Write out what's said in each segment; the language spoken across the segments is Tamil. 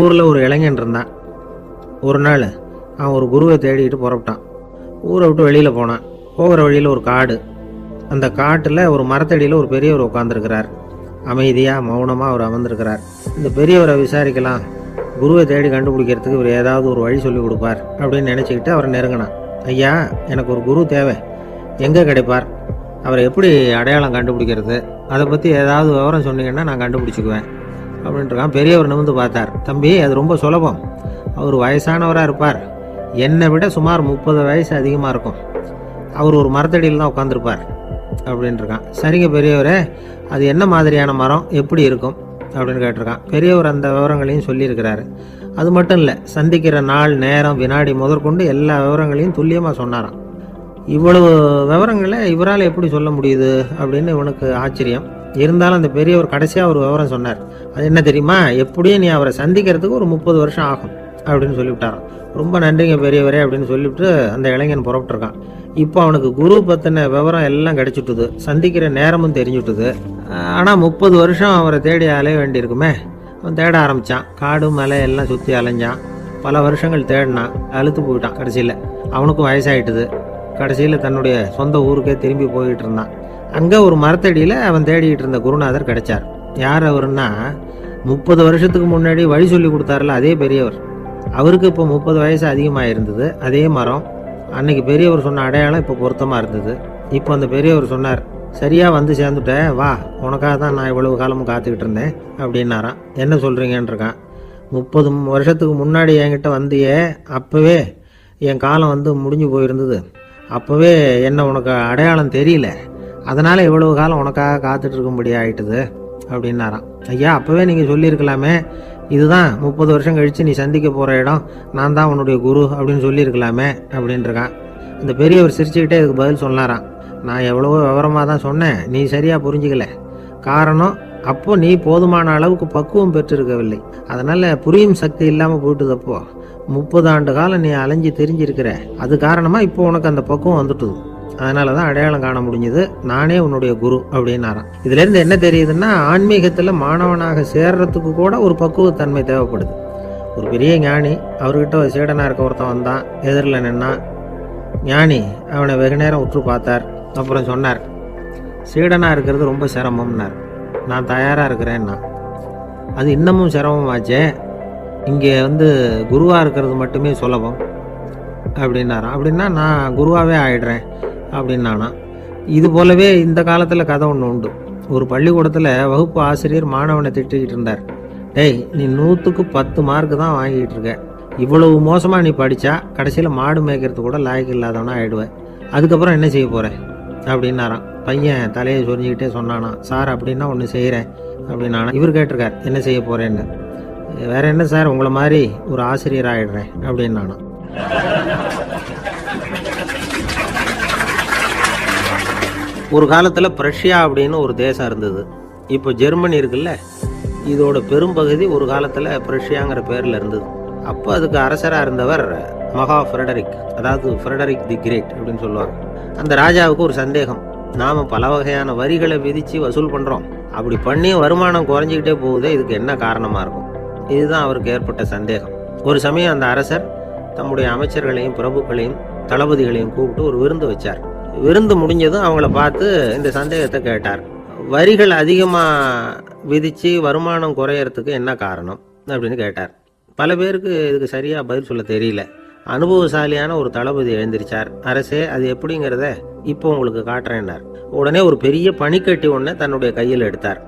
ஊரில் ஒரு இளைஞன் இருந்தான். ஒரு நாள் அவன் ஒரு குருவை தேடிக்கிட்டு புறப்பட்டான். ஊரை விட்டு வெளியில் போனான். போகிற வழியில் ஒரு காடு. அந்த காட்டில் ஒரு மரத்தடியில் ஒரு பெரியவர் உட்காந்துருக்கிறார். அமைதியாக மௌனமாக அவர் அமர்ந்திருக்கிறார். இந்த பெரியவரை விசாரிக்கலாம், குருவை தேடி கண்டுபிடிக்கிறதுக்கு இவர் ஏதாவது ஒரு வழி சொல்லி கொடுப்பார் அப்படின்னு நினச்சிக்கிட்டு அவரை நெருங்கினான். ஐயா, எனக்கு ஒரு குரு தேவை, எங்கே கிடைப்பார், அவரை எப்படி அடையாளம் கண்டுபிடிக்கிறது, அதை பற்றி ஏதாவது விவரம் சொன்னீங்கன்னா நான் கண்டுபிடிச்சிக்குவேன் அப்படின்ட்டுருக்கான். பெரியவர் நிமிர்ந்து பார்த்தார். தம்பி, அது ரொம்ப சுலபம். அவர் வயசானவராக இருப்பார், என்னை விட சுமார் 30 வயசு அதிகமாக இருக்கும். அவர் ஒரு மரத்தடியில் தான் உட்காந்துருப்பார் அப்படின்ட்டுருக்கான். சரிங்க பெரியவரே, அது என்ன மாதிரியான மரம், எப்படி இருக்கும் அப்படின்னு கேட்டிருக்கான். பெரியவர் அந்த விவரங்களையும் சொல்லியிருக்கிறாரு. அது மட்டும் இல்லை, சந்திக்கிற நாள், நேரம், வினாடி முதற்கொண்டு எல்லா விவரங்களையும் துல்லியமாக சொன்னாராம். இவ்வளவு விவரங்களை இவரால் எப்படி சொல்ல முடியுது அப்படின்னு இவனுக்கு ஆச்சரியம். இருந்தாலும் அந்த பெரியவர் கடைசியாக ஒரு விவரம் சொன்னார். அது என்ன தெரியுமா, எப்படியும் நீ அவரை சந்திக்கிறதுக்கு ஒரு 30 வருஷம் ஆகும் அப்படின்னு சொல்லிவிட்டாராம். ரொம்ப நன்றிங்க பெரியவரே அப்படின்னு சொல்லிவிட்டு அந்த இளைஞன் புறப்பட்டுருக்கான். இப்போ அவனுக்கு குரு பற்றின விவரம் எல்லாம் கிடைச்சிட்டுது, சந்திக்கிற நேரமும் தெரிஞ்சுட்டுது. ஆனால் 30 வருஷம் அவரை தேடி அலைய வேண்டியிருக்குமே. அவன் தேட ஆரம்பித்தான். காடு மலை எல்லாம் சுற்றி அலைஞ்சான். பல வருஷங்கள் தேடினான். அழுத்து போயிட்டான். கடைசியில் அவனுக்கும் வயசாகிட்டுது. கடைசியில் தன்னுடைய சொந்த ஊருக்கே திரும்பி போய்கிட்டு இருந்தான். அங்கே ஒரு மரத்தடியில் அவன் தேடிக்கிட்டு இருந்த குருநாதர் கிடைச்சார். யார் அவருன்னா, 30 வருஷத்துக்கு முன்னாடி வழி சொல்லி கொடுத்தாருல அதே பெரியவர். அவருக்கு இப்போ 30 வயசு அதிகமாக இருந்தது. அதே மரம், அன்னைக்கு பெரியவர் சொன்ன அடையாளம் இப்போ பொருத்தமாக இருந்தது. இப்போ அந்த பெரியவர் சொன்னார், சரியாக வந்து சேர்ந்துட்டேன், வா, உனக்காக தான் நான் இவ்வளவு காலமும் காத்துக்கிட்டு இருந்தேன் அப்படின்னாராம். என்ன சொல்கிறீங்கன்றிருக்கான். 30 வருஷத்துக்கு முன்னாடி என்கிட்ட வந்தியே, அப்போவே என் காலம் வந்து முடிஞ்சு போயிருந்தது. அப்போவே என்ன உனக்கு அடையாளம் தெரியல, அதனால் இவ்வளவு காலம் உனக்காக காத்துட்டு இருக்கும்படி ஆயிட்டுது அப்படின்னாராம். ஐயா, அப்போவே நீங்கள் சொல்லியிருக்கலாமே, இதுதான் 30 வருஷம் கழித்து நீ சந்திக்க போகிற இடம், நான் தான் உன்னுடைய குரு அப்படின்னு சொல்லியிருக்கலாமே அப்படின்ட்டுருக்கான். இந்த பெரியவர் சிரிச்சுக்கிட்டே இதுக்கு பதில் சொன்னாராம். நான் எவ்வளவோ விவரமாக தான் சொன்னேன், நீ சரியாக புரிஞ்சிக்கல. காரணம், அப்போ நீ போதுமான அளவுக்கு பக்குவம் பெற்றிருக்கவில்லை. அதனால் புரியும் சக்தி இல்லாமல் போயிட்டுதப்போ 30 ஆண்டு காலம் நீ அலைஞ்சி தெரிஞ்சிருக்கிற. அது காரணமாக இப்போ உனக்கு அந்த பக்குவம் வந்துட்டுது. அதனால தான் அடையாளம் காண முடிஞ்சது, நானே உன்னுடைய குரு அப்படின்னாராம். இதுலேருந்து என்ன தெரியுதுன்னா, ஆன்மீகத்தில் மாணவனாக சேர்றதுக்கு கூட ஒரு பக்குவத்தன்மை தேவைப்படுது. ஒரு பெரிய ஞானி, அவர்கிட்ட ஒரு சீடனாக இருக்க ஒருத்தன் வந்தான். எதிரில் நின்னான். ஞானி அவனை வெகு நேரம் உற்று பார்த்தார். அப்புறம் சொன்னார், சீடனாக இருக்கிறது ரொம்ப சிரமம்னார். நான் தயாராக இருக்கிறேன்னா. அது இன்னமும் சிரமமாச்சே, இங்கே வந்து குருவாக இருக்கிறது மட்டுமே சுலபம் அப்படின்னாராம். அப்படின்னா நான் குருவாகவே ஆயிடுறேன் அப்படின்னானா. இது போலவே இந்த காலத்தில் கதை ஒன்று உண்டு. ஒரு பள்ளிக்கூடத்தில் வகுப்பு ஆசிரியர் மாணவனை திட்டிக்கிட்டு இருந்தார். டேய், நீ 100க்கு 10 மார்க்கு தான் வாங்கிட்டு இருக்க, இவ்வளவு மோசமாக நீ படித்தா கடைசியில் மாடு மேய்க்கிறது கூட லாய்க்கு இல்லாதவனா ஆயிடுவேன், அதுக்கப்புறம் என்ன செய்ய போகிறேன் அப்படின்னாராம். பையன் தலையை சொரிஞ்சிக்கிட்டே சொன்னானா, சார் அப்படின்னா ஒன்று செய்கிறேன் அப்படின்னானா. இவர் கேட்டிருக்கார், என்ன செய்ய போகிறேன்னு. வேற என்ன சார், உங்களை மாதிரி ஒரு ஆசிரியர் ஆகிடுறேன் அப்படின்னானா. ஒரு காலத்தில் பிரஷ்யா அப்படின்னு ஒரு தேசம் இருந்தது. இப்போ ஜெர்மனி இருக்குல்ல, இதோட பெரும்பகுதி ஒரு காலத்தில் பிரஷ்யாங்கிற பேரில் இருந்தது. அப்போ அதுக்கு அரசராக இருந்தவர் மகா ஃப்ரெடரிக், அதாவது ஃப்ரெடரிக் தி கிரேட் அப்படின்னு சொல்லுவாங்க. அந்த ராஜாவுக்கு ஒரு சந்தேகம். நாம் பல வகையான வரிகளை விதித்து வசூல் பண்ணுறோம், அப்படி பண்ணி வருமானம் குறைஞ்சிக்கிட்டே போகுதே, இதுக்கு என்ன காரணமாக இருக்கும்? இதுதான் அவருக்கு ஏற்பட்ட சந்தேகம். ஒரு சமயம் அந்த அரசர் தம்முடைய அமைச்சர்களையும் பிரபுக்களையும் தளபதிகளையும் கூப்பிட்டு ஒரு விருந்து வச்சார். விருந்து முடிஞ்சதும் அவங்கள பார்த்து இந்த சந்தேகத்தை கேட்டார். வரிகள் அதிகமாக விதித்து வருமானம் குறையறதுக்கு என்ன காரணம் அப்படின்னு கேட்டார். பல பேருக்கு இதுக்கு சரியாக பதில் சொல்ல தெரியல. அனுபவசாலியான ஒரு தளபதி எழுந்திருச்சார். அரசே, அது எப்படிங்கிறத இப்போ உங்களுக்கு காட்டுறேன்னார். உடனே ஒரு பெரிய பனிக்கட்டி ஒன்றை தன்னுடைய கையில் எடுத்தார்.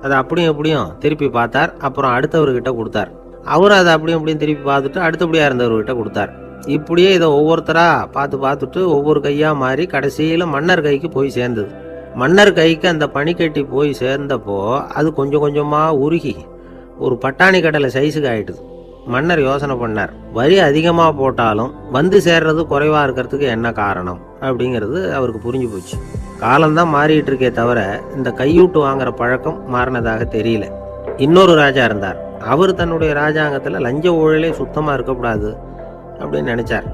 அதை அப்படியும் எப்படியும் திருப்பி பார்த்தார். அப்புறம் அடுத்தவர்கிட்ட கொடுத்தார். அவர் அதை அப்படியும் எப்படியும் திருப்பி பார்த்துட்டு அடுத்தபடியாக இருந்தவர்கிட்ட கொடுத்தார். இப்படியே இதை ஒவ்வொருத்தராக பார்த்துட்டு ஒவ்வொரு கையாக மாறி கடைசியில் மன்னர் கைக்கு போய் சேர்ந்தது. மன்னர் கைக்கு அந்த பனிக்கட்டி போய் சேர்ந்தப்போ அது கொஞ்சம் கொஞ்சமாக உருகி ஒரு பட்டாணி கடலை சைஸுக்கு ஆயிட்டுது. மன்னர் யோசனை பண்ணார், வரி அதிகமாக போட்டாலும் வந்து சேர்றது குறைவாக இருக்கிறதுக்கு என்ன காரணம் அப்படிங்கிறது அவருக்கு புரிஞ்சு போச்சு. காலம்தான் மாறிட்டு இருக்கே தவிர இந்த கையூட்டு வாங்குற பழக்கம் மாறினதாக தெரியல. இன்னொரு ராஜா இருந்தார். அவர் தன்னுடைய ராஜாங்கத்தில் லஞ்ச ஊழலே சுத்தமாக இருக்கக்கூடாது அப்படின்னு நினைச்சார்.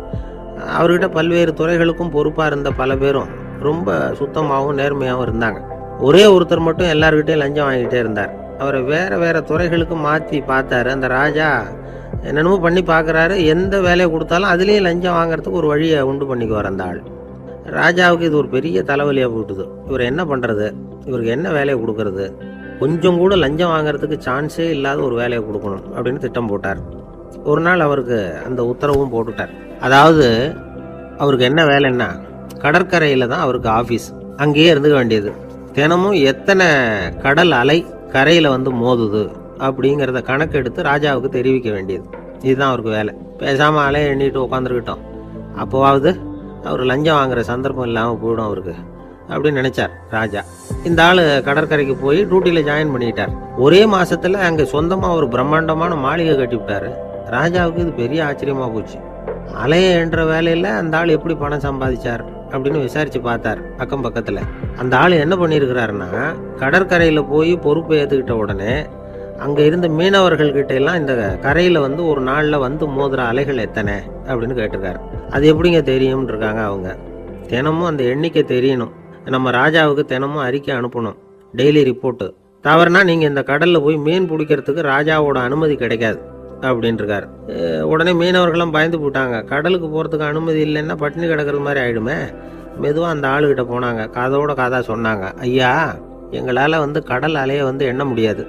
அவர்கிட்ட பல்வேறு துறைகளுக்கும் பொறுப்பாக இருந்த பல பேரும் ரொம்ப சுத்தமாகவும் நேர்மையாகவும் இருந்தாங்க. ஒரே ஒருத்தர் மட்டும் எல்லார்கிட்டையும் லஞ்சம் வாங்கிட்டே இருந்தார். அவரை வேற வேற துறைகளுக்கு மாற்றி பார்த்தாரு. அந்த ராஜா என்னென்னமோ பண்ணி பார்க்குறாரு. எந்த வேலையை கொடுத்தாலும் அதுலேயும் லஞ்சம் வாங்குறதுக்கு ஒரு வழியை உண்டு பண்ணிக்குவார் அந்த ஆள். ராஜாவுக்கு இது ஒரு பெரிய தலைவலியாக போட்டுது. இவர் என்ன பண்ணுறது, இவருக்கு என்ன வேலையை கொடுக்கறது, கொஞ்சம் கூட லஞ்சம் வாங்குறதுக்கு சான்ஸே இல்லாத ஒரு வேலையை கொடுக்கணும் அப்படின்னு திட்டம் போட்டார். ஒரு நாள் அவருக்கு அந்த உத்தரவும் போட்டுட்டார். அதாவது அவருக்கு என்ன வேலைன்னா, கடற்கரையில் தான் அவருக்கு ஆஃபீஸ். அங்கேயே இருந்துக்க வேண்டியது. தினமும் எத்தனை கடல் அலை கரையில் வந்து மோதுது அப்படிங்கிறத கணக்கெடுத்து ராஜாவுக்கு தெரிவிக்க வேண்டியது. இதுதான் அவருக்கு வேலை. பேசாமல் அலையை எண்ணிட்டு உட்காந்துருக்கிட்டோம், அப்போவாவது அவர் லஞ்சம் வாங்குற சந்தர்ப்பம் இல்லாமல் போயிடும் அவருக்கு அப்படின்னு நினைச்சார் ராஜா. இந்த ஆள் கடற்கரைக்கு போய் டியூட்டியில் ஜாயின் பண்ணிட்டார். ஒரே மாசத்துல அங்கே சொந்தமாக ஒரு பிரம்மாண்டமான மாளிகை கட்டி விட்டாரு. ராஜாவுக்கு இது பெரிய ஆச்சரியமா போச்சு. அலையை என்ற வேலையில் அந்த ஆள் எப்படி பணம் சம்பாதிச்சார் அப்படின்னு விசாரிச்சு பார்த்தார் அக்கம் பக்கத்தில். அந்த ஆள் என்ன பண்ணியிருக்கிறாருன்னா, கடற்கரையில் போய் பொறுப்பை ஏற்றுக்கிட்ட உடனே அங்கே இருந்த மீனவர்கள்கிட்ட எல்லாம் இந்த கரையில் வந்து ஒரு நாளில் வந்து மோதுற அலைகள் எத்தனை அப்படின்னு கேட்டிருக்காரு. அது எப்படிங்க தெரியும்னு இருக்காங்க அவங்க. தினமும் அந்த எண்ணிக்கை தெரியணும். நம்ம ராஜாவுக்கு தினமும் அறிக்கை அனுப்பணும், டெய்லி ரிப்போர்ட்டு. தவறுனா நீங்கள் இந்த கடலில் போய் மீன் பிடிக்கிறதுக்கு ராஜாவோட அனுமதி கிடைக்காது அப்படின்னு இருக்காரு. உடனே மீனவர்களும் பயந்து போட்டாங்க. கடலுக்கு போகிறதுக்கு அனுமதி இல்லைன்னா பட்டினி கிடக்கிறது மாதிரி ஆகிடுமே. மெதுவாக அந்த ஆளுகிட்ட போனாங்க, காதோட காதாக சொன்னாங்க, ஐயா எங்களால் வந்து கடல் அலையை வந்து எண்ண முடியாது.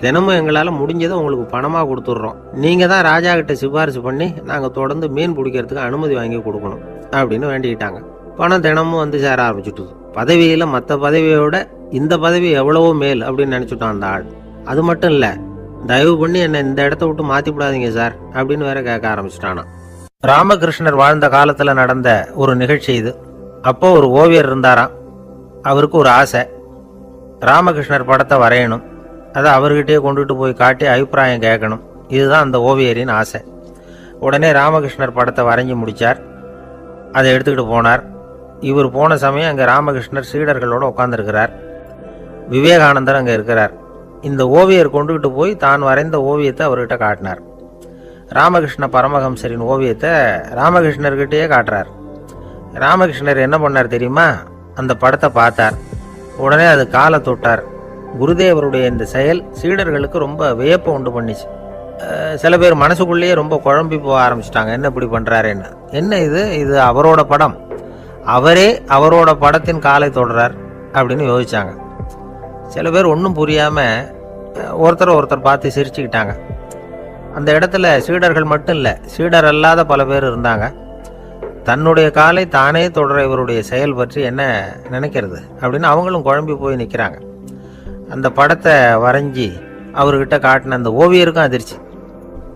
தினமும் எங்களால் முடிஞ்சதை உங்களுக்கு பணமாக கொடுத்துட்றோம். நீங்கள் தான் ராஜா கிட்ட சிபாரிசு பண்ணி நாங்கள் தொடர்ந்து மீன் பிடிக்கிறதுக்கு அனுமதி வாங்கி கொடுக்கணும் அப்படின்னு வேண்டிக்கிட்டாங்க. பணம் தினமும் வந்து சேர ஆரம்பிச்சுட்டுது. பதவியில் மற்ற பதவியோட இந்த பதவி எவ்வளவோ மேல் அப்படின்னு நினச்சிட்டோம் அந்த ஆள். அது மட்டும் இல்லை, தயவு பண்ணி என்னை இந்த இடத்த விட்டு மாற்றி விடாதீங்க சார் அப்படின்னு வேற கேட்க ஆரம்பிச்சிட்டானா. ராமகிருஷ்ணர் வாழ்ந்த காலத்தில் நடந்த ஒரு நிகழ்ச்சி இது. அப்போ ஒரு ஓவியர் இருந்தாராம். அவருக்கு ஒரு ஆசை, ராமகிருஷ்ணர் படத்தை வரையணும், அதை அவர்கிட்டயே கொண்டுட்டு போய் காட்டி அபிப்பிராயம் கேட்கணும். இதுதான் அந்த ஓவியரின் ஆசை. உடனே ராமகிருஷ்ணர் படத்தை வரைஞ்சி முடித்தார். அதை எடுத்துக்கிட்டு போனார். இவர் போன சமயம் அங்கே ராமகிருஷ்ணர் சீடர்களோடு உட்காந்துருக்கிறார். விவேகானந்தர் அங்கே இருக்கிறார். இந்த ஓவியர் கொண்டுகிட்டு போய் தான் வரைந்த ஓவியத்தை அவர்கிட்ட காட்டினார். ராமகிருஷ்ண பரமஹம்சரின் ஓவியத்தை ராமகிருஷ்ணர்கிட்டயே காட்டுறார். ராமகிருஷ்ணர் என்ன பண்ணார் தெரியுமா, அந்த படத்தை பார்த்தார். உடனே அது காலை தொட்டார். குருதேவருடைய இந்த செயல் சீடர்களுக்கு ரொம்ப வியப்பை உண்டு பண்ணிச்சு. சில பேர் மனசுக்குள்ளேயே ரொம்ப குழம்பி போக ஆரம்பிச்சிட்டாங்க, என்ன இப்படி பண்ணுறாருன்னு. என்ன இது அவரோட படம், அவரே அவரோட படத்தின் காலை தொடுறார் அப்படின்னு யோசிச்சாங்க. சில பேர் ஒன்றும் புரியாமல் ஒருத்தர் பார்த்து சிரிச்சுக்கிட்டாங்க. அந்த இடத்துல சீடர்கள் மட்டும் இல்லை, சீடர் அல்லாத பல பேர் இருந்தாங்க. தன்னுடைய காலை தானே தொடர இவருடைய செயல் பற்றி என்ன நினைக்கிறது அப்படின்னு அவங்களும் குழம்பி போய் நிற்கிறாங்க. அந்த படத்தை வரைஞ்சி அவர்கிட்ட காட்டின அந்த ஓவியருக்கும் அதிர்ச்சி.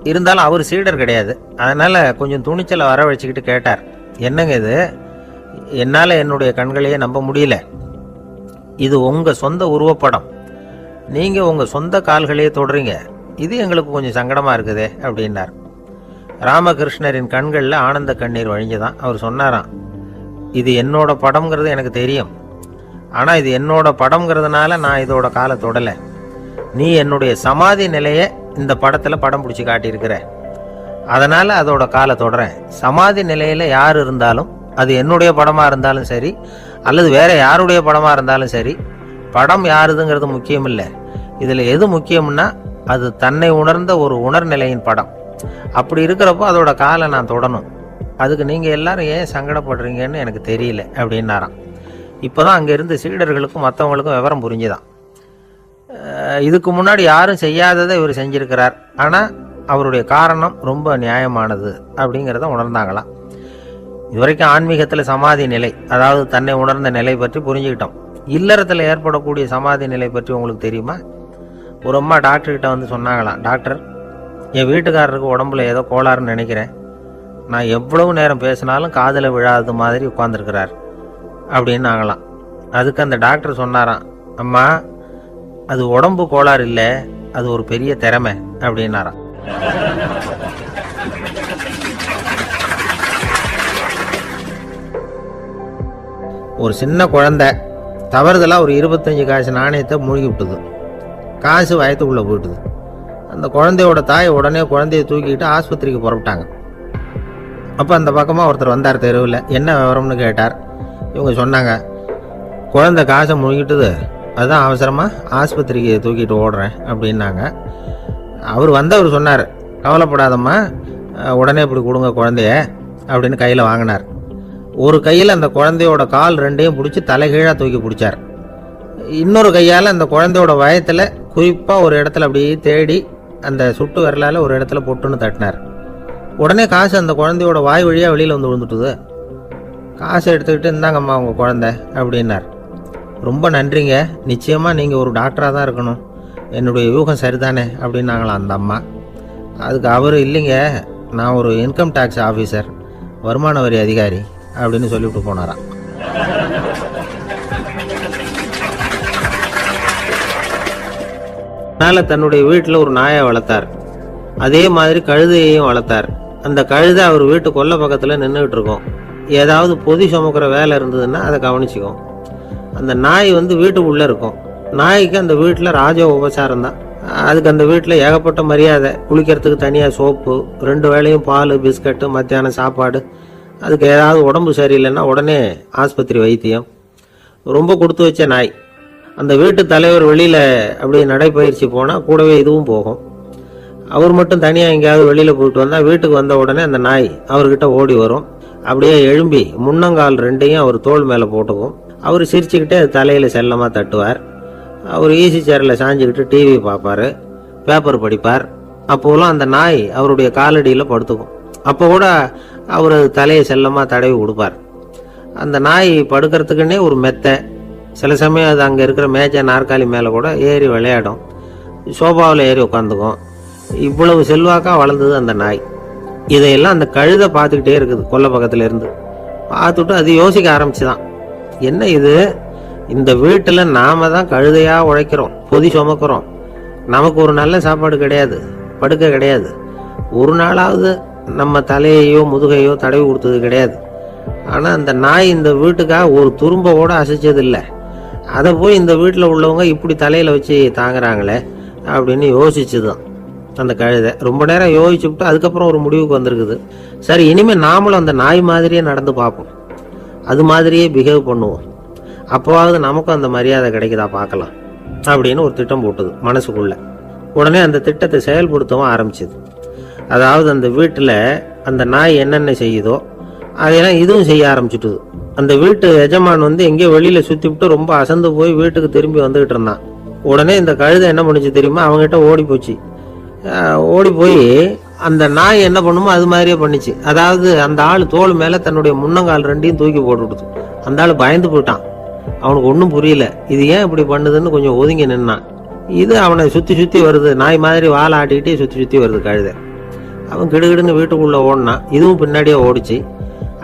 இருந்தாலும் அவர் சீடர் கிடையாது. அதனால் கொஞ்சம் துணிச்சலை வர வச்சுக்கிட்டு கேட்டார், என்னங்க இது, என்னால் என்னுடைய கண்களையே நம்ப முடியல. இது உங்கள் சொந்த உருவப்படம், நீங்கள் உங்கள் சொந்த கால்களையே தொடுறீங்க, இது எங்களுக்கு கொஞ்சம் சங்கடமாக இருக்குதே அப்படின்னார். ராமகிருஷ்ணரின் கண்களில் ஆனந்த கண்ணீர் வழிஞ்சுதான். அவர் சொன்னாராம், இது என்னோட படம்ங்கிறது எனக்கு தெரியும், ஆனால் இது என்னோட படம்ங்கிறதுனால நான் இதோட காலை தொடலை. நீ என்னுடைய சமாதி நிலையை இந்த படத்தில் படம் பிடிச்சி காட்டியிருக்கிற, அதனால் அதோட காலை தொடறேன். சமாதி நிலையில் யார் இருந்தாலும், அது என்னுடைய படமாக இருந்தாலும் சரி அல்லது வேற யாருடைய படமாக இருந்தாலும் சரி, படம் யாருதுங்கிறது முக்கியம் இல்லை. இதில் எது முக்கியம்னா அது தன்னை உணர்ந்த ஒரு உணர்நிலையின் படம். அப்படி இருக்கிறப்போ அதோட காலை நான் தொடணும். அதுக்கு நீங்கள் எல்லாரும் ஏன் சங்கடப்படுறீங்கன்னு எனக்கு தெரியல அப்படின்னாராம். இப்போ தான் அங்கே இருந்து சீடர்களுக்கும் மற்றவங்களுக்கும் விவரம் புரிஞ்சுதான். இதுக்கு முன்னாடி யாரும் செய்யாததை இவர் செஞ்சிருக்கிறார், ஆனால் அவருடைய காரணம் ரொம்ப நியாயமானது அப்படிங்கிறத உணர்ந்தாங்களாம். இதுவரைக்கும் ஆன்மீகத்தில் சமாதி நிலை, அதாவது தன்னை உணர்ந்த நிலை பற்றி புரிஞ்சுக்கிட்டோம். இல்லறத்தில் ஏற்படக்கூடிய சமாதி நிலை பற்றி உங்களுக்கு தெரியுமா? ஒரு அம்மா டாக்டர்கிட்ட வந்து சொன்னாங்களாம், டாக்டர், என் வீட்டுக்காரருக்கு உடம்புல ஏதோ கோளாறுன்னு நினைக்கிறேன், நான் எவ்வளவு நேரம் பேசினாலும் காதில் விழாதது மாதிரி உட்காந்துருக்கிறார் அப்படின்னாங்களாம். அதுக்கு அந்த டாக்டர் சொன்னாராம், அம்மா அது உடம்பு கோளாறு இல்லை, அது ஒரு பெரிய திறமை அப்படின்னாராம். ஒரு சின்ன குழந்தை தவறுதலாக ஒரு 25 காசு நாணயத்தை மூழ்கி விட்டுது. காசு வயத்துக்குள்ளே போயிட்டுது. அந்த குழந்தையோட தாய் உடனே குழந்தைய தூக்கிக்கிட்டு ஆஸ்பத்திரிக்கு புறப்பட்டாங்க. அப்போ அந்த பக்கமாக ஒருத்தர் வந்தார் தெருவில். என்ன விவரம்னு கேட்டார். இவங்க சொன்னாங்க, குழந்தை காசை முழுங்கிட்டுது, அதுதான் அவசரமாக ஆஸ்பத்திரிக்கு தூக்கிட்டு ஓடுறேன் அப்படின்னாங்க. அவர் சொன்னார், கவலைப்படாதம்மா, உடனே இப்படி கொடுங்க குழந்தைய அப்படின்னு கையில் வாங்கினார். ஒரு கையில் அந்த குழந்தையோட கால் ரெண்டையும் பிடிச்சி தலைகீழாக தூக்கி பிடிச்சார். இன்னொரு கையால் அந்த குழந்தையோட வயத்தில் குறிப்பாக ஒரு இடத்துல அப்படியே தேடி அந்த சுட்டு விரலால் ஒரு இடத்துல பொட்டுன்னு தட்டினார். உடனே காசு அந்த குழந்தையோட வாய் வழியாக வெளியில் வந்து விழுந்துட்டுது. காசை எடுத்துக்கிட்டு இந்தாங்கம்மா உங்கள் குழந்தை அப்படின்னார். ரொம்ப நன்றிங்க, நிச்சயமாக நீங்கள் ஒரு டாக்டராக தான் இருக்கணும், என்னுடைய யூகம் சரிதானே அப்படின்னாங்களாம் அந்த அம்மா. அதுக்கு அவர், இல்லைங்க, நான் ஒரு இன்கம் டேக்ஸ் ஆஃபீஸர், வருமான வரி அதிகாரி அப்படின்னு சொல்லிவிட்டு போனாராம். அதனால் தன்னுடைய வீட்டில் ஒரு நாயை வளர்த்தார். அதே மாதிரி கழுதையையும் வளர்த்தார். அந்த கழுதை அவர் வீட்டு கொல்லை பக்கத்தில் நின்றுக்கிட்டு இருக்கும். ஏதாவது பொதி சுமக்கிற வேலை இருந்ததுன்னா அதை கவனிச்சிக்கும். அந்த நாய் வீட்டுக்குள்ளே இருக்கும். நாய்க்கு அந்த வீட்டில் ராஜ உபசாரம் தான். அதுக்கு அந்த வீட்டில் ஏகப்பட்ட மரியாதை. குளிக்கிறதுக்கு தனியாக சோப்பு, 2 வேளையும் பால், பிஸ்கட்டு, மத்தியானம் சாப்பாடு. அதுக்கு ஏதாவது உடம்பு சரியில்லைன்னா உடனே ஆஸ்பத்திரி வைத்தியம். ரொம்ப கொடுத்து வச்ச நாய். அந்த வீட்டு தலைவர் வெளியில் அப்படி நடைப்பயிற்சி போனால் கூடவே இதுவும் போகும். அவர் மட்டும் தனியாக எங்கேயாவது வெளியில் போயிட்டு வந்தால் வீட்டுக்கு வந்த உடனே அந்த நாய் அவர்கிட்ட ஓடி வரும். அப்படியே எழும்பி முன்னங்கால் 2ஐயும் அவர் தோள் மேலே போட்டுக்கும். அவர் சிரிச்சுக்கிட்டே தலையில் செல்லமாக தட்டுவார். அவர் ஈசி சேரில் சாஞ்சிக்கிட்டு டிவி பார்ப்பார், பேப்பர் படிப்பார். அப்போலாம் அந்த நாய் அவருடைய காலடியில் படுத்துக்கும். அப்போ கூட அவர் தலையை செல்லமாக தடவி கொடுப்பார். அந்த நாய் படுக்கிறதுக்குன்னே ஒரு மெத்தை, சில சமயம் அது அங்கே இருக்கிற மேஜை நாற்காலி மேலே கூட ஏறி விளையாடும், சோபாவில் ஏறி உட்காந்துக்கும். இவ்வளவு செல்வாக்காக வளர்ந்தது அந்த நாய். இதையெல்லாம் அந்த கழுதை பார்த்துக்கிட்டே இருக்குது கொல்லை பக்கத்தில் இருந்து. பார்த்துட்டு அது யோசிக்க ஆரம்பிச்சுதான், என்ன இது, இந்த வீட்டில் நாம தான் கழுதையாக உழைக்கிறோம், பொதி சுமக்கிறோம், நமக்கு ஒரு நல்ல சாப்பாடு கிடையாது, படுக்க கிடையாது, ஒரு நாளாவது நம்ம தலையையோ முதுகையோ தடவி கொடுத்தது கிடையாது. ஆனால் அந்த நாய் இந்த வீட்டுக்காக ஒரு துரும்போட அசைச்சது இல்லை. அதை போய் இந்த வீட்டில் உள்ளவங்க இப்படி தலையில் வச்சு தாங்குறாங்களே அப்படின்னு யோசிச்சுதான் அந்த கழுதை. ரொம்ப நேரம் யோசிச்சுட்டு அதுக்கப்புறம் ஒரு முடிவுக்கு வந்திருக்குது. சரி, இனிமேல் நாமளும் அந்த நாய் மாதிரியே நடந்து பார்ப்போம், அது மாதிரியே பிஹேவ் பண்ணுவோம், அப்போவாவது நமக்கும் அந்த மரியாதை கிடைக்குதா பார்க்கலாம் அப்படின்னு ஒரு திட்டம் போட்டுது மனசுக்குள்ள. உடனே அந்த திட்டத்தை செயல்படுத்தவும் ஆரம்பிச்சது. அதாவது அந்த வீட்டில் அந்த நாய் என்னென்ன செய்யுதோ அதையெல்லாம் இதுவும் செய்ய ஆரம்பிச்சுட்டுது. அந்த வீட்டு எஜமான் எங்கேயோ வெளியில சுற்றிவிட்டு ரொம்ப அசந்து போய் வீட்டுக்கு திரும்பி வந்துகிட்டு இருந்தான். உடனே இந்த கழுதை என்ன பண்ணுச்சு தெரியுமா, அவங்ககிட்ட ஓடி போச்சு. ஓடி போய் அந்த நாய் என்ன பண்ணுமோ அது மாதிரியே பண்ணிச்சு. அதாவது அந்த ஆள் தோல் மேலே தன்னுடைய முன்னங்கால் 2ஐயும் தூக்கி போட்டுவிடுது. அந்த ஆள் பயந்து போயிட்டான். அவனுக்கு ஒன்றும் புரியல, இது ஏன் இப்படி பண்ணுதுன்னு கொஞ்சம் ஒதுங்கி நின்னான். இது அவனை சுற்றி சுற்றி வருது, நாய் மாதிரி வாழை ஆட்டிக்கிட்டே சுற்றி சுற்றி வருது கழுதை. அவன் கிடுகிடுன்னு வீட்டுக்குள்ளே ஓடினான். இதுவும் பின்னாடியே ஓடிச்சு.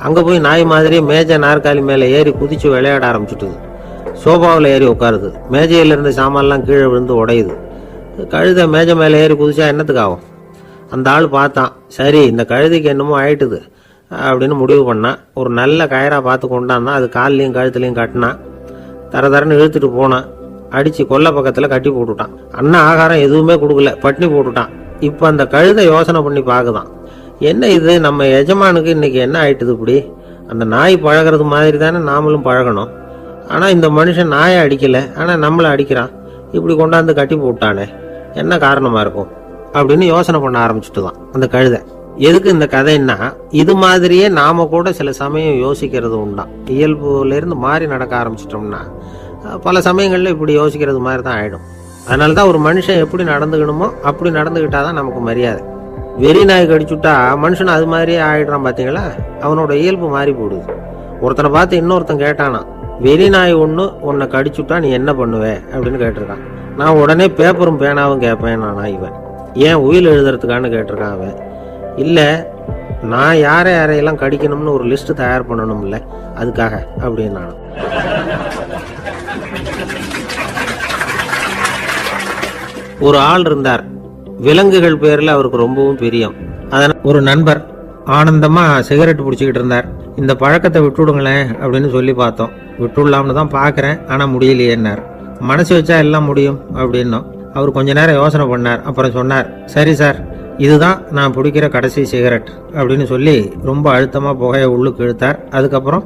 அங்கே போய் நாய் மாதிரியே மேஜை நாற்காலி மேலே ஏறி குதிச்சு விளையாட ஆரம்பிச்சுட்டுது. சோபாவில் ஏறி உட்காருது. மேஜையில் இருந்த சாமான்லாம் கீழே விழுந்து உடையுது. கழுதை மேஜை மேலே ஏறி குதிச்சா என்னத்துக்கு ஆகும்? அந்த ஆள் பார்த்தான், சரி இந்த கழுதைக்கு என்னமோ ஆயிட்டுது அப்படின்னு முடிவு பண்ணான். ஒரு நல்ல கயிறாக பார்த்து கொண்டாந்தான். அது கால்லையும் கழுத்துலையும் கட்டினான். தரன்னு இழுத்துட்டு போனான். அடித்து கொல்லை பக்கத்தில் கட்டி போட்டுட்டான். அண்ணன் ஆகாரம் எதுவுமே கொடுக்கல, பட்னி போட்டுட்டான். இப்போ அந்த கழுதை யோசனை பண்ணி பார்க்குதான், என்ன இது, நம்ம எஜமானுக்கு இன்னைக்கு என்ன ஆயிட்டுது இப்படி? அந்த நாய் பழகிறது மாதிரி தானே நாமளும் பழகணும். ஆனால் இந்த மனுஷன் நாயை அடிக்கலை, ஆனால் நம்மளை அடிக்கிறான். இப்படி கொண்டாந்து கட்டி போட்டானே, என்ன காரணமாக இருக்கும் அப்படின்னு யோசனை பண்ண ஆரம்பிச்சுட்டு தான் அந்த கழுதை. எதுக்கு இந்த கதைன்னா, இது மாதிரியே நாம கூட சில சமயம் யோசிக்கிறது உண்டாம். இயல்புலேருந்து மாறி நடக்க ஆரம்பிச்சிட்டோம்னா பல சமயங்களில் இப்படி யோசிக்கிறது மாதிரி தான் ஆகிடும். அதனால தான் ஒரு மனுஷன் எப்படி நடந்துக்கணுமோ அப்படி நடந்துக்கிட்டாதான் நமக்கு மரியாதை. வெறி நாய் கடிச்சுட்டா மனுஷன் அது மாதிரியே ஆயிடுறான். பார்த்தீங்களா, அவனோட இயல்பு மாறி போடுது. ஒருத்தனை பார்த்து இன்னொருத்தன் கேட்டானா, வெறி நாய் ஒன்று உன்னை கடிச்சுட்டா நீ என்ன பண்ணுவே அப்படின்னு கேட்டிருக்கான். நான் உடனே பேப்பரும் பேனாவும் கேட்பேன் நானா இவன். ஏன் உயில் எழுதுறதுக்கான்னு கேட்டிருக்கான் அவன். இல்லை, நான் யாரையெல்லாம் கடிக்கணும்னு ஒரு லிஸ்ட்டு தயார் பண்ணணும் இல்லை, அதுக்காக அப்படின்னு நான். ஒரு ஆள் இருந்தார். விலங்குகள் பேரில் அவருக்கு ரொம்பவும் பிரியம். அதனால் ஒரு நண்பர் ஆனந்தமாக சிகரெட் பிடிச்சிக்கிட்டு இருந்தார். இந்த பழக்கத்தை விட்டுவிடுங்களேன் அப்படின்னு சொல்லி பார்த்தோம். விட்டுடலாம்னு தான் பார்க்குறேன், ஆனால் முடியலையேன்னார். மனசு வச்சா எல்லாம் முடியும் அப்படின்னோம். அவர் கொஞ்ச நேரம் யோசனை பண்ணார். அப்புறம் சொன்னார், சரி சார், இதுதான் நான் பிடிக்கிற கடைசி சிகரெட் அப்படின்னு சொல்லி ரொம்ப அழுத்தமாக புகையை உள்ளுக்கு இழுத்தார். அதுக்கப்புறம்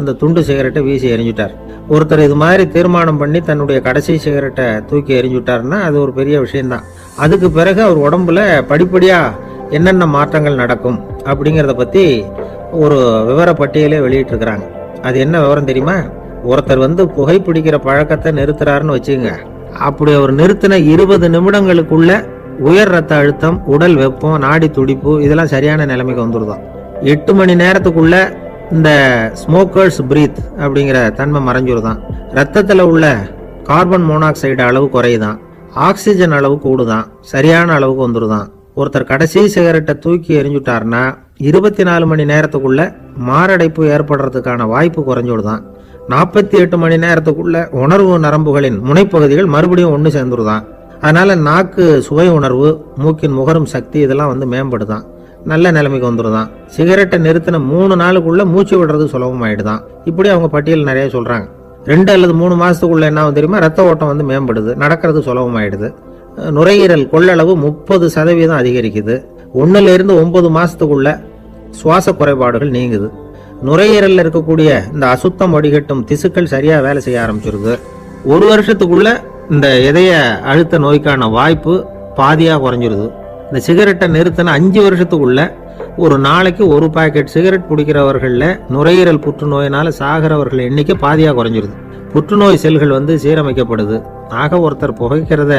அந்த துண்டு சிகரெட்டை வீசி எறிஞ்சுட்டார். ஒருத்தர் இது மாதிரி தீர்மானம் பண்ணி தன்னுடைய கடைசி சிகரெட்டை தூக்கி எறிஞ்சுட்டாருன்னா அது ஒரு பெரிய விஷயம்தான். அதுக்கு பிறகு அவர் உடம்புல படிப்படியா என்னென்ன மாற்றங்கள் நடக்கும் அப்படிங்கிறத பத்தி ஒரு விவர பட்டியலே வெளியிட்டிருக்கிறாங்க. அது என்ன விவரம் தெரியுமா? ஒருத்தர் புகைப்பிடிக்கிற பழக்கத்தை நிறுத்துறாருன்னு வச்சுங்க. அப்படி அவர் நிறுத்தின 20 நிமிடங்களுக்குள்ள உயர் ரத்த அழுத்தம், உடல் வெப்பம், நாடி துடிப்பு இதெல்லாம் சரியான நிலைமைக்கு வந்துருதான். 8 மணி நேரத்துக்குள்ள இந்த ஸ்மோக்கர்ஸ் பிரீத் அப்படிங்கிற தன்மை மறைஞ்சிருதான். ரத்தத்துல உள்ள கார்பன் மோனாக்சைடு அளவு குறையுதான், ஆக்சிஜன் அளவு கூடுதான், சரியான அளவுக்கு வந்துருதான். ஒருத்தர் கடைசி சிகரெட்டை தூக்கி எறிஞ்சுட்டாருன்னா 24 மணி நேரத்துக்குள்ள மாரடைப்பு ஏற்படுறதுக்கான வாய்ப்பு குறைஞ்சுடுதான். 48 மணி நேரத்துக்குள்ள உணர்வு நரம்புகளின் முனைப்பகுதிகள் மறுபடியும் ஒன்று சேர்ந்துருதான். அதனால நாக்கு சுவை உணர்வு, மூக்கின் முகரும் சக்தி இதெல்லாம் மேம்படுதான், நல்ல நிலைமைக்கு வந்துருதான். சிகரெட்டை நிறுத்தின 3 நாளுக்குள்ள மூச்சு விடுறது சுலபமாயிடுதான். இப்படி அவங்க பட்டியல் நிறைய சொல்றாங்க. 2 அல்லது 3 மாசத்துக்குள்ள என்ன தெரியுமா, ரத்த ஓட்டம் மேம்படுது, நடக்கிறது சுலபமாயிடுது. நுரையீரல் கொள்ளளவு 30% அதிகரிக்குது. 1லிருந்து 9 மாசத்துக்குள்ள சுவாச குறைபாடுகள் நீங்குது. நுரையீரல்ல இருக்கக்கூடிய இந்த அசுத்தம் வடிகட்டும் திசுக்கள் சரியா வேலை செய்ய ஆரம்பிச்சிருது. 1 வருஷத்துக்குள்ள இந்த இதய அழுத்த நோய்க்கான வாய்ப்பு பாதியா குறைஞ்சிருது. இந்த சிகரெட்டை நிறுத்தின 5 வருஷத்துக்குள்ள ஒரு நாளைக்கு 1 பாக்கெட் சிகரெட் பிடிக்கிறவர்கள்ல நுரையீரல் புற்றுநோயினால சாகிறவர்கள் எண்ணிக்கை பாதியா குறைஞ்சிருது. புற்றுநோய் செல்கள் சீரமைக்கப்படுது. ஆக ஒருத்தர் புகைக்கிறத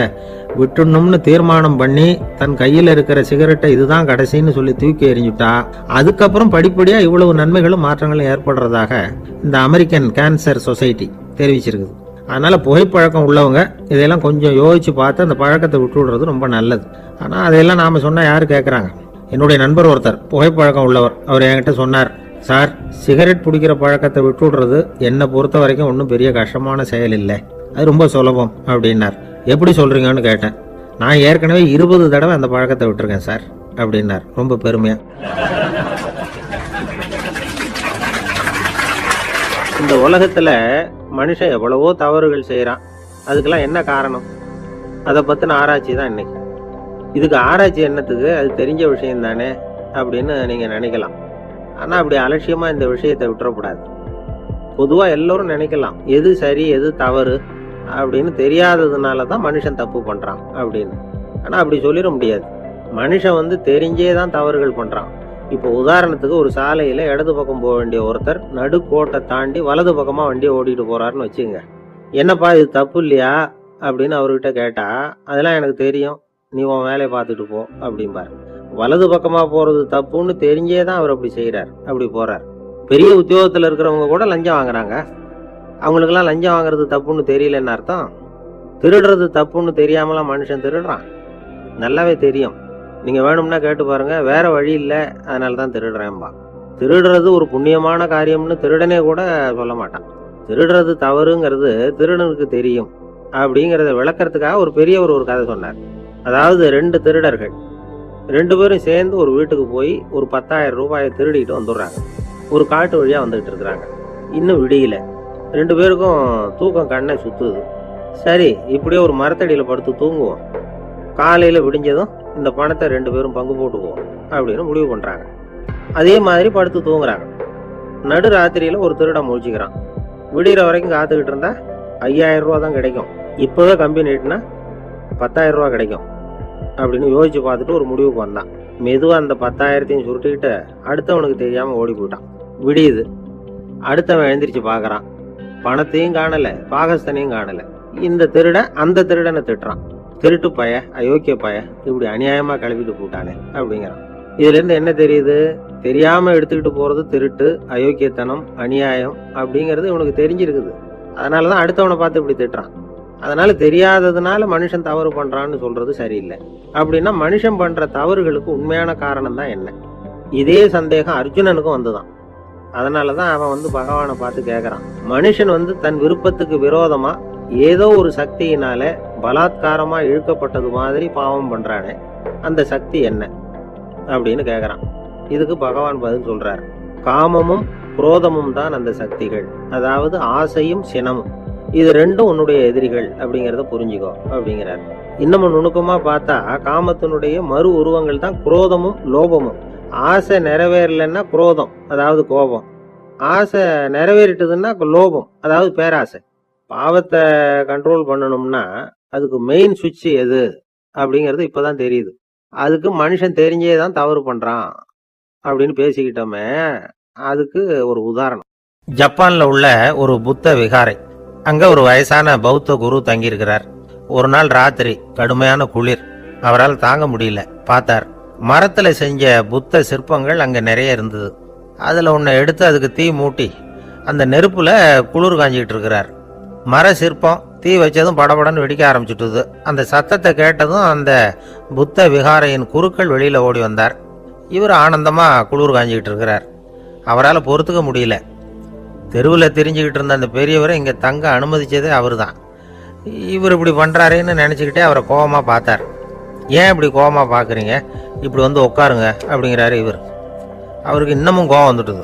விட்டுணும்னு தீர்மானம் பண்ணி தன் கையில் இருக்கிற சிகரெட்டை இதுதான் கடைசின்னு சொல்லி தூக்கி எறிஞ்சுட்டா அதுக்கப்புறம் படிப்படியா இவ்வளவு நன்மைகளும் மாற்றங்களும் ஏற்படுறதாக இந்த அமெரிக்கன் கேன்சர் சொசைட்டி தெரிவிச்சிருக்குது. அதனால புகைப்பழக்கம் உள்ளவங்க இதையெல்லாம் கொஞ்சம் யோசிச்சு பார்த்து அந்த பழக்கத்தை விட்டு விடுறது ரொம்ப நல்லது. ஆனா அதையெல்லாம் நாம சொன்னா யாரு கேட்கறாங்க? என்னுடைய நண்பர் ஒருத்தர் புகைப்பழக்கம் உள்ளவர், அவர் என்கிட்ட சொன்னார், சார், சிகரெட் பிடிக்கிற பழக்கத்தை விட்டு விடுறது என்னை பொறுத்த வரைக்கும் ஒன்றும் பெரிய கஷ்டமான செயல் இல்லை, அது ரொம்ப சுலபம் அப்படின்னார். எப்படி சொல்றீங்கன்னு கேட்டேன். நான் ஏற்கனவே 20 தடவை அந்த பழக்கத்தை விட்டுருக்கேன் சார் அப்படின்னார் ரொம்ப பெருமையா. இந்த உலகத்துல மனுஷன் எவ்வளவோ தவறுகள் செய்யறான். அதுக்கெல்லாம் என்ன காரணம்? அதை பத்தின ஆராய்ச்சி தான் இன்னைக்கு. இதுக்கு ஆராய்ச்சி என்னத்துக்கு? அது தெரிஞ்ச விஷயம் தானே அப்படின்னு நீங்க நினைக்கலாம். ஆனா அப்படி அலட்சியமா இந்த விஷயத்தை விட்டுறக்கூடாது. பொதுவா எல்லோரும் நினைக்கலாம் எது சரி எது தவறு அப்படின்னு தெரியாததுனாலதான் மனுஷன் தப்பு பண்றான் அப்படின்னு. ஆனா அப்படி சொல்லிட முடியாது. மனுஷன் தெரிஞ்சேதான் தவறுகள் பண்றான். இப்போ உதாரணத்துக்கு ஒரு சாலையில இடது பக்கம் போக வேண்டிய ஒருத்தர் நடுக்கோட்டை தாண்டி வலது பக்கமா வண்டியை ஓடிட்டு போறாருன்னு வச்சுங்க. என்னப்பா இது தப்பு இல்லையா அப்படின்னு அவர்கிட்ட கேட்டா, அதெல்லாம் எனக்கு தெரியும், நீ உன் வேலையை பார்த்துட்டு போ அப்படிம்பாரு. வலது பக்கமா போறது தப்புன்னு தெரிஞ்சேதான் அவர் அப்படி செய்யறாரு, அப்படி போறார். பெரிய உத்தியோகத்துல இருக்கிறவங்க கூட லஞ்சம் வாங்குறாங்க. அவங்களுக்கெல்லாம் லஞ்சம் வாங்குறது தப்புன்னு தெரியலன்னு அர்த்தம்? திருடுறது தப்புன்னு தெரியாமலாம் மனுஷன் திருடுறான்? நல்லாவே தெரியும். நீங்க வேணும்னா கேட்டு பாருங்க, வேற வழி இல்லை அதனால தான் திருடுறேன்பா. திருடுறது ஒரு புண்ணியமான காரியம்னு திருடனே கூட சொல்ல மாட்டான். திருடுறது தவறுங்கிறது திருடனுக்கு தெரியும் அப்படிங்கிறத விளக்கறதுக்காக ஒரு பெரியவர் ஒரு கதை சொன்னார். அதாவது 2 திருடர்கள் 2 பேரும் சேர்ந்து ஒரு வீட்டுக்கு போய் ஒரு 10,000 ரூபாயை திருடிட்டு வந்துடுறாங்க. ஒரு காட்டு வழியா வந்துகிட்டு இருக்கிறாங்க. இன்னும் விடியல. 2 பேருக்கும் தூக்கம் கண்ணை சுத்துது. சரி, இப்படியே ஒரு மரத்தடியில படுத்து தூங்குவோம், காலையில விடிஞ்சதும் இந்த பணத்தை 2 பேரும் பங்கு போட்டுக்குவோம் அப்படின்னு முடிவு பண்றாங்க. அதே மாதிரி படுத்து தூங்குறாங்க. நடு ராத்திரியில ஒரு திருடன் முழிச்சுக்கிறான். விடிகிற வரைக்கும் காத்துக்கிட்டு இருந்தா 5,000 ரூபா தான் கிடைக்கும், இப்பவே கம்பி நீட்டினா 10,000 ரூபா கிடைக்கும் அப்படின்னு யோசிச்சு பார்த்துட்டு ஒரு முடிவுக்கு வந்தான். மெதுவா அந்த 10,000த்தையும் சுருட்டிக்கிட்டு அடுத்தவனுக்கு தெரியாம ஓடி போயிட்டான். விடியுது. அடுத்தவன் எழுந்திரிச்சு பாக்குறான். பணத்தையும் காணல, பாகஸ்தனையும் காணல. இந்த திருடன் அந்த திருடனை திட்டுறான். திருட்டு பய, அயோக்கிய பய, இப்படி அநியாயமா கிளப்பிட்டு போட்டானே அப்படிங்கிறான். இதுல இருந்து என்ன தெரியுது? தெரியாம எடுத்துக்கிட்டு போறது திருட்டு, அயோக்கியத்தனம், அநியாயம் அப்படிங்கிறது இவனுக்கு தெரிஞ்சிருக்குது. அதனாலதான் அடுத்தவனை பார்த்து இப்படி திட்டுறான். அதனால தெரியாததுனால மனுஷன் தவறு பண்றான்னு சொல்றது சரியில்லை. அப்படின்னா மனுஷன் பண்ற தவறுகளுக்கு உண்மையான காரணம் தான் என்ன? இதே சந்தேகம் அர்ஜுனனுக்கும் வந்துதான். அதனாலதான் அவன் பகவானை பார்த்து கேட்கறான். மனுஷன் தன் விருப்பத்துக்கு விரோதமா ஏதோ ஒரு சக்தியினால பலாத்காரமா இழுக்கப்பட்டது மாதிரி பாவம் பண்றானே, அந்த சக்தி என்ன அப்படின்னு கேக்குறான். இதுக்கு பகவான் பதில் சொல்றார். காமமும் குரோதமும் தான் அந்த சக்திகள், அதாவது ஆசையும் சினமும். இது 2ம் உன்னுடைய எதிரிகள் அப்படிங்கறத புரிஞ்சுக்கோ அப்படிங்கிறார். இன்னமும் நுணுக்கமா பார்த்தா காமத்தினுடைய மறு உருவங்கள் தான் குரோதமும் லோபமும். ஆசை நிறைவேறலன்னா குரோதம், அதாவது கோபம். ஆசை நிறைவேறிட்டதுன்னா லோபம், அதாவது பேராசை. பாவத்தை கண்ட்ரோல் பண்ணணும்னா அதுக்கு மெயின் சுவிட்ச் எது அப்படிங்கிறது இப்பதான் தெரியுது. அதுக்கு மனுஷன் தெரிஞ்சே தான் தவறு பண்றான் அப்படின்னு பேசிக்கிட்டோமே, அதுக்கு ஒரு உதாரணம். ஜப்பான்ல உள்ள ஒரு புத்த விகாரை. அங்க ஒரு வயசான பௌத்த குரு தங்கியிருக்கிறார். ஒரு நாள் ராத்திரி கடுமையான குளிர், அவரால் தாங்க முடியல. பார்த்தார், மரத்துல செஞ்ச புத்த சிற்பங்கள் அங்க நிறைய இருந்தது. அதுல ஒன்ன எடுத்து அதுக்கு தீ மூட்டி அந்த நெருப்புல குளிர் காஞ்சிக்கிட்டு இருக்கிறார். மர சிற்பம் தீ வச்சதும் படபடன்னு வெடிக்க ஆரம்பிச்சுட்டுது. அந்த சத்தத்தை கேட்டதும் அந்த புத்த விகாரையின் குருக்கள் வெளியில ஓடி வந்தார். இவர் ஆனந்தமா குளிர் காஞ்சிக்கிட்டு இருக்கிறார். அவரால் பொறுத்துக்க முடியல. தெருவில் தெரிஞ்சுக்கிட்டு இருந்த அந்த பெரியவரை இங்க தங்க அனுமதிச்சதே அவர் தான். இவர் இப்படி பண்றாருன்னு நினைச்சுக்கிட்டே அவரை கோபமா பார்த்தார். ஏன் இப்படி கோபமா பாக்குறீங்க, இப்படி வந்து உட்காருங்க அப்படிங்கிறாரு இவர். அவருக்கு இன்னமும் கோபம் வந்துட்டுது.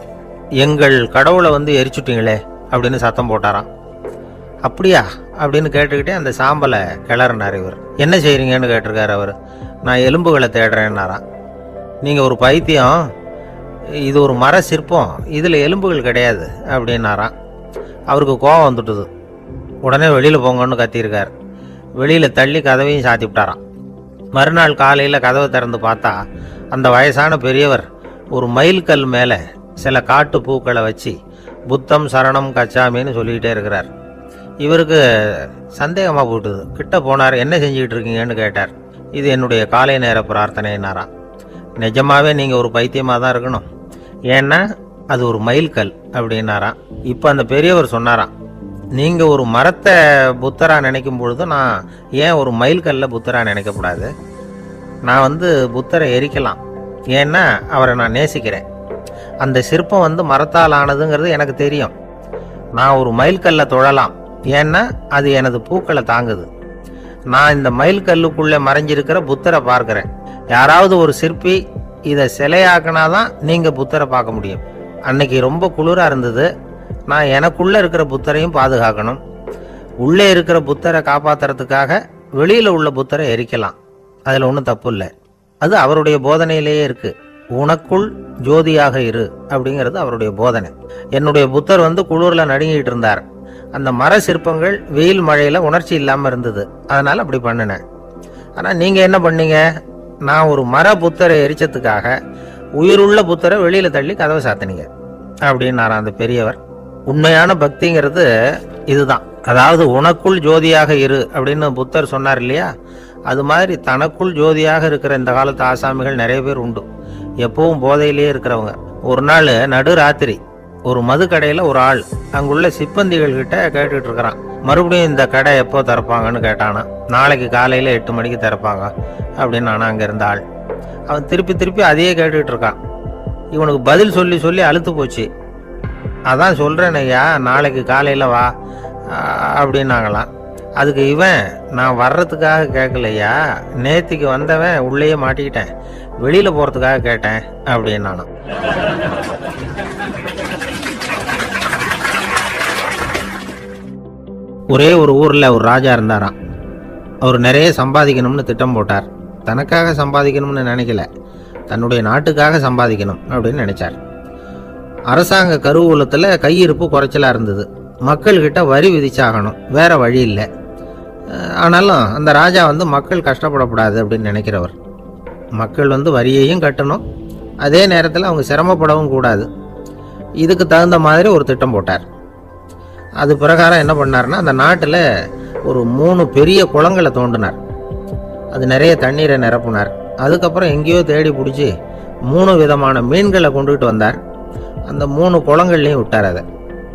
எங்கள் கடவுளை வந்து எரிச்சுட்டீங்களே அப்படின்னு சத்தம் போட்டாராம். அப்படியா அப்படின்னு கேட்டுக்கிட்டே அந்த சாம்பலை கிளறினார் இவர். என்ன செய்றீங்கன்னு கேட்டிருக்காரு அவர். நான் எலும்புகளை தேடுறேன்னாராம். நீங்க ஒரு பைத்தியம், இது ஒரு மர சிற்பம், இதுல எலும்புகள் கிடையாது அப்படின்னாராம். அவருக்கு கோபம் வந்துட்டுது. உடனே வெளியில போங்கன்னு கத்தியிருக்கார். வெளியில தள்ளி கதவையும் சாத்தி விட்டாராம். மறுநாள் காலையில கதவை திறந்து பார்த்தா அந்த வயசான பெரியவர் ஒரு மயில்கல் மேல சில காட்டு பூக்களை வச்சு புத்தம் சரணம் கச்சாமின்னு சொல்லிக்கிட்டே இருக்கிறார். இவருக்கு சந்தேகமா போட்டுது. கிட்ட போனார். என்ன செஞ்சுக்கிட்டு இருக்கீங்கன்னு கேட்டார். இது என்னுடைய காலை நேர பிரார்த்தனைனாராம். நிஜமாவே நீங்க ஒரு பைத்தியமா தான் இருக்கணும், ஏன்னா அது ஒரு மயில்கல் அப்படின்னாராம். இப்ப அந்த பெரியவர் சொன்னாராம், நீங்க ஒரு மரத்தை புத்தரா நினைக்கும் பொழுது நான் ஏன் ஒரு மயில்கல்ல புத்தரா நினைக்கக்கூடாது? நான் வந்து புத்தரை எரிக்கலாம், ஏன்னா அவரை நான் நேசிக்கிறேன். அந்த சிற்பம் வந்து மரத்தால் ஆனதுங்கிறது எனக்கு தெரியும். நான் ஒரு மயில்கல்ல தொழலாம், ஏன்னா அது எனது பூக்களை தாங்குது. நான் இந்த மயில்கல்லுக்குள்ளே மறைஞ்சிருக்கிற புத்தரை பார்க்கிறேன். யாராவது ஒரு சிற்பி இதை சிலையாக்கினாதான் நீங்க புத்தரை பார்க்க முடியும். அன்னைக்கு ரொம்ப குளிரா இருந்தது. நான் எனக்குள்ள இருக்கிற புத்தரையும் பாதுகாக்கணும். உள்ளே இருக்கிற புத்தரை காப்பாத்துறதுக்காக வெளியில உள்ள புத்தரை எரிக்கலாம், அதுல ஒன்றும் தப்பு இல்லை. அது அவருடைய போதனையிலேயே இருக்கு. உனக்குள் ஜோதியாக இரு அப்படிங்கிறது அவருடைய போதனை. என்னுடைய புத்தர் வந்து குளிர்ல நடுங்கிட்டு இருந்தார். அந்த மர சிற்பங்கள் வெயில் மழையில உணர்ச்சி இல்லாம இருந்தது, அதனால அப்படி பண்ணினேன். ஆனா நீங்க என்ன பண்ணீங்க? நான் ஒரு மர புத்தரை எரிச்சதுக்காக உயிருள்ள புத்தரை வெளியில தள்ளி கதவை சாத்தினீங்க அப்படின்னாராம் அந்த பெரியவர். உண்மையான பக்திங்கிறது இதுதான். அதாவது உனக்குள் ஜோதியாக இரு அப்படின்னு புத்தர் சொன்னார் இல்லையா, அது மாதிரி தனக்குள் ஜோதியாக இருக்கிற இந்த காலத்து ஆசாமிகள் நிறைய பேர் உண்டு. எப்பவும் போதையிலேயே இருக்கிறவங்க. ஒரு நாள் நடு ராத்திரி ஒரு மது கடையில ஒரு ஆள் அங்குள்ள சிப்பந்திகள் கிட்ட கேட்டுட்டு இருக்கிறான். மறுபடியும் இந்த கடை எப்போ திறப்பாங்கன்னு கேட்டானா. நாளைக்கு காலையில 8 மணிக்கு திறப்பாங்க அப்படின்னு நானா அங்க இருந்த ஆள். அவன் திருப்பி திருப்பி அதையே கேட்டுட்டு இருக்கான். இவனுக்கு பதில் சொல்லி சொல்லி அழுத்து போச்சு. அதான் சொல்றேன் ஐயா, நாளைக்கு காலையில வா அப்படின்னாங்களாம். அதுக்கு இவன், நான் வர்றதுக்காக கேட்கலையா, நேத்திக்கு வந்தவன் உள்ளேயே மாட்டிக்கிட்டேன், வெளியில போறதுக்காக கேட்டேன் அப்படின்னு நானும். ஒரே ஒரு ஊர்ல ஒரு ராஜா இருந்தாராம். அவர் நிறைய சம்பாதிக்கணும்னு திட்டம் போட்டார். தனக்காக சம்பாதிக்கணும்னு நினைக்கல, தன்னுடைய நாட்டுக்காக சம்பாதிக்கணும் அப்படின்னு நினைச்சார். அரசாங்க கருவூலத்துல கையிருப்பு குறைச்சலா இருந்தது. மக்கள்கிட்ட வரி விதிச்சாகணும், வேற வழி இல்லை. ஆனாலும் அந்த ராஜா வந்து மக்கள் கஷ்டப்படக்கூடாது அப்படின்னு நினைக்கிறவர். மக்கள் வந்து வரியையும் கட்டணும், அதே நேரத்தில் அவங்க சிரமப்படவும் கூடாது. இதுக்கு தகுந்த மாதிரி ஒரு திட்டம் போட்டார். அது பிரகாரம் என்ன பண்ணார்னா, அந்த நாட்டில் ஒரு 3 பெரிய குளங்களை தோண்டினார். அது நிறைய தண்ணீரை நிரப்புனார். அதுக்கப்புறம் எங்கேயோ தேடி பிடிச்சி 3 விதமான மீன்களை கொண்டுகிட்டு வந்தார். அந்த 3 குளங்கள்லையும் விட்டார். அதை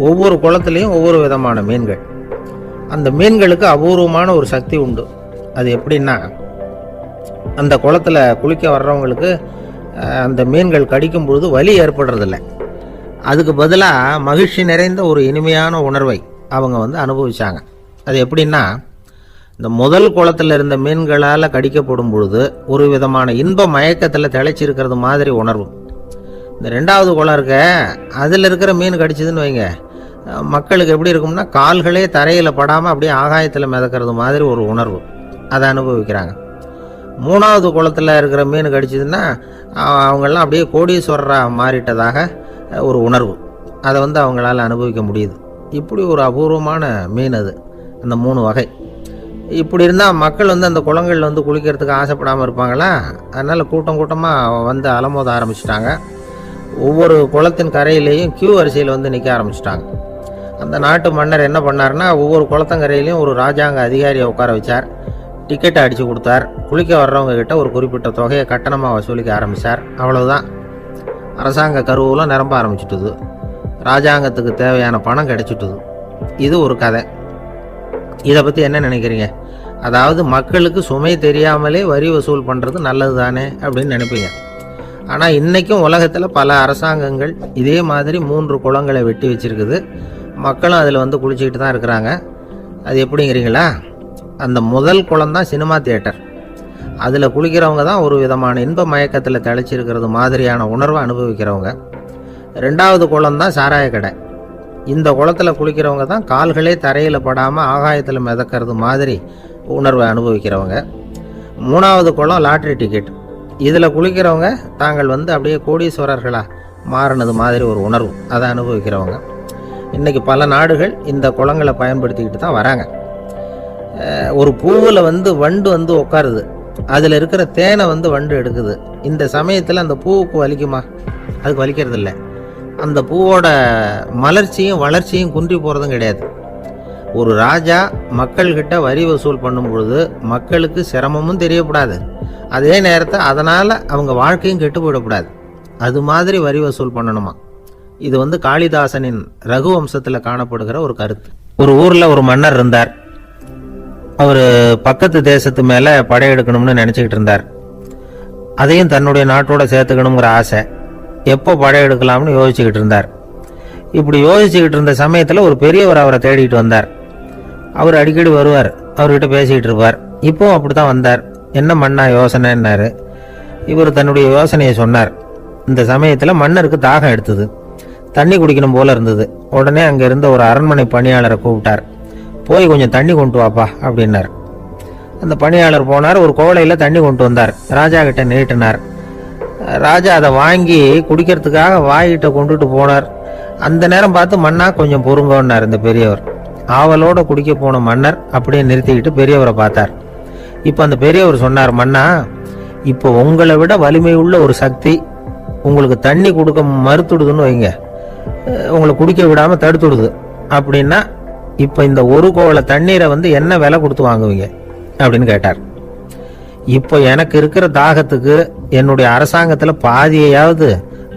ஒவ்வொரு குளத்துலையும் ஒவ்வொரு விதமான மீன்கள். அந்த மீன்களுக்கு அபூர்வமான ஒரு சக்தி உண்டு. அது எப்படின்னா, அந்த குளத்துல குளிக்க வர்றவங்களுக்கு அந்த மீன்கள் கடிக்கும் பொழுது வலி ஏற்படுறதில்லை. அதுக்கு பதிலாக மகிழ்ச்சி நிறைந்த ஒரு இனிமையான உணர்வை அவங்க வந்து அனுபவிச்சாங்க. அது எப்படின்னா, இந்த முதல் குளத்தில் இருந்த மீன்களால் கடிக்கப்படும் பொழுது ஒரு விதமான இன்ப மயக்கத்தில் திளைச்சிருக்கிறது மாதிரி உணர்வு. இந்த 2வது குளம் இருக்க, அதில் இருக்கிற மீன் கடிச்சதுன்னு வைங்க, மக்களுக்கு எப்படி இருக்கும்னா, கால்களே தரையில் படாமல் அப்படியே ஆகாயத்தில் மிதக்கிறது மாதிரி ஒரு உணர்வு. அதை அனுபவிக்கிறாங்க. 3வது குளத்தில் இருக்கிற மீன் கடிச்சதுன்னா அவங்கெல்லாம் அப்படியே கோடீஸ்வரராக மாறிட்டதாக ஒரு உணர்வு. அதை அவங்களால அனுபவிக்க முடியுது. இப்படி ஒரு அபூர்வமான மீன் அது, அந்த 3 வகை. இப்படி இருந்தால் மக்கள் அந்த குளங்களில் குளிக்கிறதுக்கு ஆசைப்படாமல் இருப்பாங்களா? அதனால் கூட்டம் கூட்டமாக அலமோத ஆரம்பிச்சிட்டாங்க. ஒவ்வொரு குளத்தின் கரையிலேயும் கியூ வரிசையில் நிற்க ஆரம்பிச்சிட்டாங்க. அந்த நாட்டு மன்னர் என்ன பண்ணார்னா, ஒவ்வொரு குளத்தங்கரையிலையும் ஒரு ராஜாங்க அதிகாரியை உட்கார வச்சார். டிக்கெட்டை அடித்து கொடுத்தார். குளிக்க வர்றவங்க கிட்ட ஒரு குறிப்பிட்ட தொகையை கட்டணமாக வசூலிக்க ஆரம்பித்தார். அவ்வளவுதான். அரசாங்க கருவூலம் நிரம்ப ஆரம்பிச்சுட்டுது. ராஜாங்கத்துக்கு தேவையான பணம் கிடைச்சிட்டுது. இது ஒரு கதை. இதை பற்றி என்ன நினைக்கிறீங்க? அதாவது மக்களுக்கு சுமை தெரியாமலே வரி வசூல் பண்ணுறது நல்லது தானே அப்படின்னு நினைப்பீங்க. ஆனால் இன்றைக்கும் உலகத்தில் பல அரசாங்கங்கள் இதே மாதிரி 3 குளங்களை வெட்டி வச்சுருக்குது. மக்களும் அதில் குளிச்சுக்கிட்டு தான் இருக்கிறாங்க. அது எப்படிங்கிறீங்களா? அந்த முதல் குளம் தான் சினிமா தியேட்டர். அதில் குளிக்கிறவங்க தான் ஒரு விதமான இன்ப மயக்கத்தில் தெளிச்சிருக்கிறது மாதிரியான உணர்வை அனுபவிக்கிறவங்க. 2வது குளம் தான் சாராய கடை. இந்த குளத்தில் குளிக்கிறவங்க தான் கால்களே தரையில் படாமல் ஆகாயத்தில் மிதக்கிறது மாதிரி உணர்வை அனுபவிக்கிறவங்க. 3வது குளம் லாட்ரி டிக்கெட். இதில் குளிக்கிறவங்க தாங்கள் அப்படியே கோடீஸ்வரர்களாக மாறினது மாதிரி ஒரு உணர்வு, அதை அனுபவிக்கிறவங்க. இன்றைக்கி பல நாடுகள் இந்த குளங்களை பயன்படுத்திக்கிட்டு தான் வராங்க. ஒரு பூவில் வண்டு உட்காருது. அதில் இருக்கிற தேனை வண்டு எடுக்குது. இந்த சமயத்தில் அந்த பூவுக்கு வலிக்குமா? அதுக்கு வலிக்கிறது இல்லை. அந்த பூவோட மலர்ச்சியும் வளர்ச்சியும் குன்றி போகிறதும் கிடையாது. ஒரு ராஜா மக்கள்கிட்ட வரி வசூல் பண்ணும் பொழுது மக்களுக்கு சிரமமும் தெரியக்கூடாது, அதே நேரத்தை அதனால் அவங்க வாழ்க்கையும் கெட்டு போயிடக்கூடாது. அது மாதிரி வரி வசூல் பண்ணணுமா? இது காளிதாசனின் ரகுவம்சத்தில் காணப்படுகிற ஒரு கருத்து. ஒரு ஊரில் ஒரு மன்னர் இருந்தார். அவர் பக்கத்து தேசத்து மேலே படையெடுக்கணும்னு நினச்சிக்கிட்டு இருந்தார். அதையும் தன்னுடைய நாட்டோட சேர்த்துக்கணுங்கிற ஆசை. எப்போ படையெடுக்கலாம்னு யோசிச்சுக்கிட்டு இருந்தார். இப்படி யோசிச்சுக்கிட்டு இருந்த சமயத்தில் ஒரு பெரியவர் அவரை தேடிட்டு வந்தார். அவர் அடிக்கடி வருவார், அவர்கிட்ட பேசிக்கிட்டு இருப்பார். இப்போவும் அப்படி தான் வந்தார். என்ன மன்னா யோசனைன்னாரு. இவர் தன்னுடைய யோசனையை சொன்னார். இந்த சமயத்தில் மன்னருக்கு தாகம் எடுத்தது. தண்ணி குடிக்கணும் போல இருந்தது. உடனே அங்கே இருந்த ஒரு அரண்மனை பணியாளரை கூப்பிட்டார். போய் கொஞ்சம் தண்ணி கொண்டு வாப்பா அப்படின்னார். அந்த பணியாளர் போனார். ஒரு கோலையில் தண்ணி கொண்டு வந்தார். ராஜா கிட்ட நீட்டினார். ராஜா அதை வாங்கி குடிக்கிறதுக்காக வாய்கிட்ட கொண்டுட்டு போனார். அந்த நேரம் பார்த்து மன்னா கொஞ்சம் பொறுங்கன்னார் இந்த பெரியவர். ஆவலோட குடிக்க போன மன்னர் அப்படியே நிறுத்திக்கிட்டு பெரியவரை பார்த்தார். இப்போ அந்த பெரியவர் சொன்னார், மன்னா, இப்போ உங்களை விட வலிமை உள்ள ஒரு சக்தி உங்களுக்கு தண்ணி கொடுக்க மறுத்துடுதுன்னு வைங்க, உங்களை குடிக்க விடாம தடுத்துடுது அப்படின்னா, இப்போ இந்த ஒரு கோவலை தண்ணீரை என்ன விலை கொடுத்து வாங்குவீங்க அப்படின்னு கேட்டார். இப்போ எனக்கு இருக்கிற தாகத்துக்கு என்னுடைய அரசாங்கத்தில் பாதியையாவது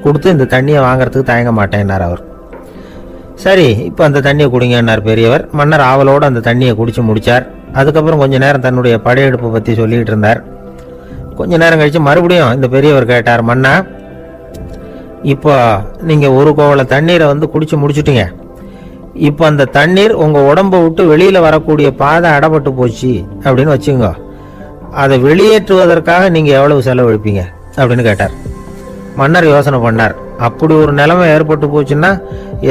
கொடுத்து இந்த தண்ணியை வாங்கறதுக்கு தயங்க மாட்டேன்னார் அவர். சரி, இப்போ அந்த தண்ணியை குடிங்கன்னார் பெரியவர். மன்னர் ஆவலோடு அந்த தண்ணியை குடிச்சு முடிச்சார். அதுக்கப்புறம் கொஞ்ச நேரம் தன்னுடைய படையெடுப்பை பற்றி சொல்லிகிட்டு இருந்தார். கொஞ்ச நேரம் கழித்து மறுபடியும் இந்த பெரியவர் கேட்டார், மன்னா, இப்போ நீங்கள் ஒரு கோவலை தண்ணீரை குடிச்சு முடிச்சுட்டீங்க. இப்போ அந்த தண்ணீர் உங்கள் உடம்பை விட்டு வெளியில் வரக்கூடிய பாதை அடப்பட்டு போச்சு அப்படின்னு வச்சுங்க, அதை வெளியேற்றுவதற்காக நீங்கள் எவ்வளவு செலவழிப்பீங்க அப்படின்னு கேட்டார். மன்னர் யோசனை பண்ணார். அப்படி ஒரு நிலைமை ஏற்பட்டு போச்சுன்னா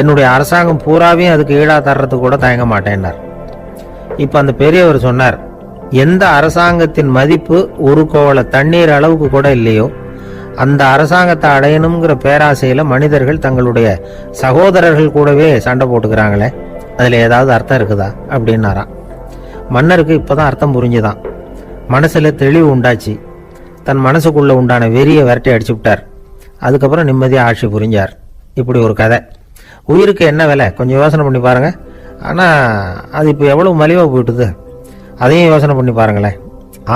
என்னுடைய அரசாங்கம் பூராவையும் அதுக்கு ஈடாக தர்றதுக்கு கூட தயங்க மாட்டேன்னார். இப்போ அந்த பெரியவர் சொன்னார், எந்த அரசாங்கத்தின் மதிப்பு ஒரு கோவலை தண்ணீர் அளவுக்கு கூட இல்லையோ அந்த அரசாங்கத்தை அடையணுங்கிற பேராசையில் மனிதர்கள் தங்களுடைய சகோதரர்கள் கூடவே சண்டை போட்டுக்கிறாங்களே, அதில் ஏதாவது அர்த்தம் இருக்குதா அப்படின்னாராம். மன்னருக்கு இப்போதான் அர்த்தம் புரிஞ்சுதான். மனசில் தெளிவு உண்டாச்சு. தன் மனசுக்குள்ளே உண்டான வெறியை விரட்டி அடிச்சு விட்டார். அதுக்கப்புறம் நிம்மதியாக ஆட்சி புரிஞ்சார். இப்படி ஒரு கதை. உயிருக்கு என்ன விலை கொஞ்சம் யோசனை பண்ணி பாருங்கள். ஆனால் அது இப்போ எவ்வளோ மலிவாக போயிட்டுது, அதையும் யோசனை பண்ணி பாருங்களேன்.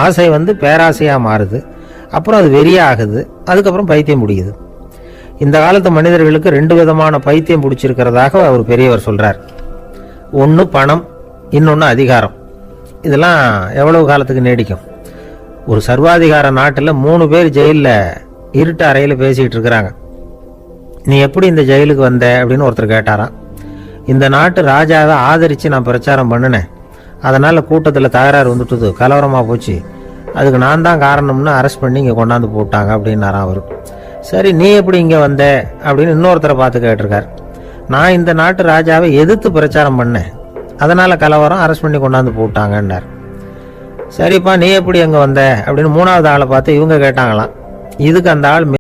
ஆசை பேராசையாக மாறுது, அப்புறம் அது வெறியாகுது, அதுக்கப்புறம் பைத்தியம் பிடிக்குது. இந்த காலத்து மனிதர்களுக்கு 2 விதமான பைத்தியம் பிடிச்சிருக்கிறதாக அவர் பெரியவர் சொல்கிறார். ஒன்று பணம், இன்னொன்று அதிகாரம். இதெல்லாம் எவ்வளவு காலத்துக்கு நீடிக்கும்? ஒரு சர்வாதிகார நாட்டில் 3 பேர் ஜெயிலில் இருட்டு அறையில் பேசிக்கிட்டு இருக்கிறாங்க. நீ எப்படி இந்த ஜெயிலுக்கு வந்த அப்படின்னு ஒருத்தர் கேட்டாராம். இந்த நாட்டு ராஜாவை ஆதரித்து நான் பிரச்சாரம் பண்ணினேன், அதனால் கூட்டத்தில் தகராறு வந்துட்டுது, கலவரமாக போச்சு, அதுக்கு நான் தான் காரணம்னு அரெஸ்ட் பண்ணி இங்கே கொண்டாந்து போட்டாங்க அப்படின்னாராம் அவர். சரி, நீ எப்படி இங்கே வந்த அப்படின்னு இன்னொருத்தரை பார்த்து கேட்டிருக்கார். நான் இந்த நாட்டு ராஜாவை எதிர்த்து பிரச்சாரம் பண்ணேன், அதனால் கலவரம், அரெஸ்ட் பண்ணி கொண்டாந்து போட்டாங்கன்னார். சரிப்பா, நீ எப்படி அங்கே வந்த அப்படின்னு 3வது ஆளை பார்த்து இவங்க கேட்டாங்களாம். இதுக்கு அந்த ஆள்